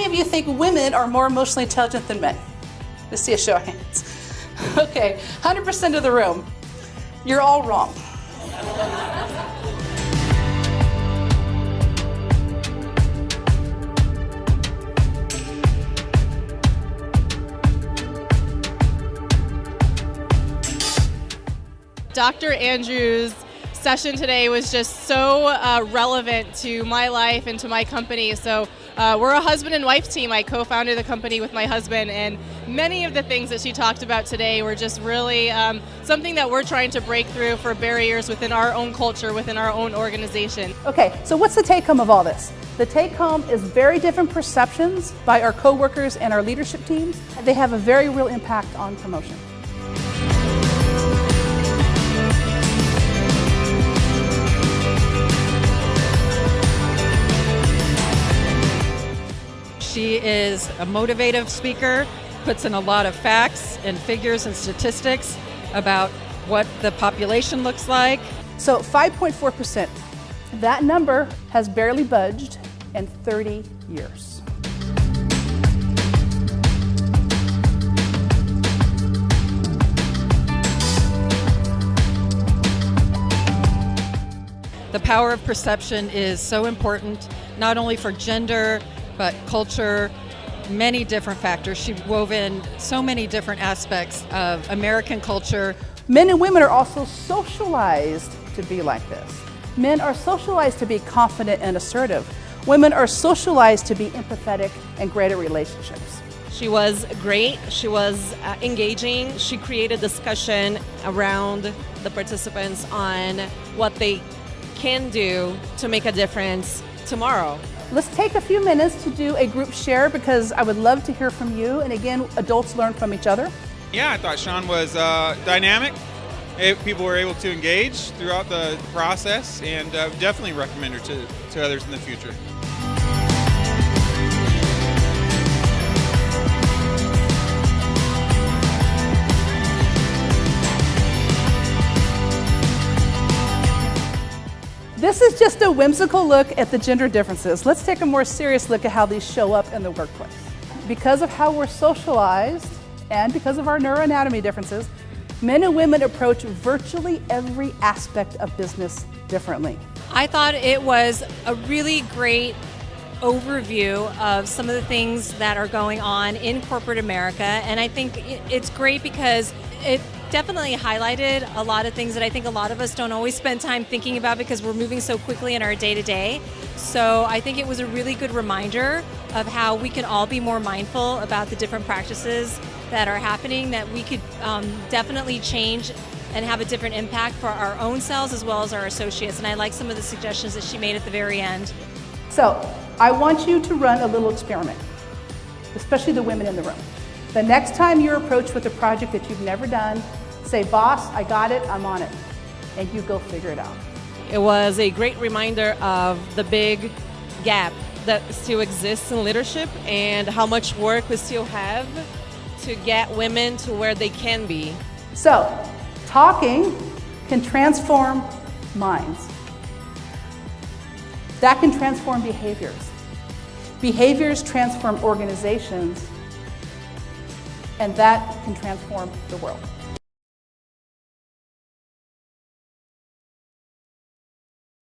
of you think women are more emotionally intelligent than men? Let's see a show of hands. Okay, 100% of the room. You're all wrong. Dr. Andrews' session today was just so relevant to my life and to my company. So we're a husband and wife team. I co-founded the company with my husband, and many of the things that she talked about today were just really something that we're trying to break through for barriers within our own culture, within our own organization. Okay, so what's the take-home of all this? The take-home is very different perceptions by our coworkers and our leadership teams. They have a very real impact on promotion. She is a motivative speaker, puts in a lot of facts and figures and statistics about what the population looks like. So 5.4%, that number has barely budged in 30 years. The power of perception is so important, not only for gender, but culture, many different factors. She wove in so many different aspects of American culture. Men and women are also socialized to be like this. Men are socialized to be confident and assertive. Women are socialized to be empathetic and great at relationships. She was great. She was engaging. She created discussion around the participants on what they can do to make a difference tomorrow. Let's take a few minutes to do a group share because I would love to hear from you. And again, adults learn from each other. Yeah, I thought Shawn was dynamic. People were able to engage throughout the process, and definitely recommend her to others in the future. This is just a whimsical look at the gender differences. Let's take a more serious look at how these show up in the workplace. Because of how we're socialized and because of our neuroanatomy differences, men and women approach virtually every aspect of business differently. I thought it was a really great overview of some of the things that are going on in corporate America, and I think it's great because it definitely highlighted a lot of things that I think a lot of us don't always spend time thinking about because we're moving so quickly in our day-to-day. So I think it was a really good reminder of how we can all be more mindful about the different practices that are happening, that we could definitely change and have a different impact for our own selves as well as our associates. And I like some of the suggestions that she made at the very end. So I want you to run a little experiment, especially the women in the room. The next time you're approached with a project that you've never done, say, boss, I got it, I'm on it, and you go figure it out. It was a great reminder of the big gap that still exists in leadership and how much work we still have to get women to where they can be. So, talking can transform minds. That can transform behaviors. Behaviors transform organizations, and that can transform the world.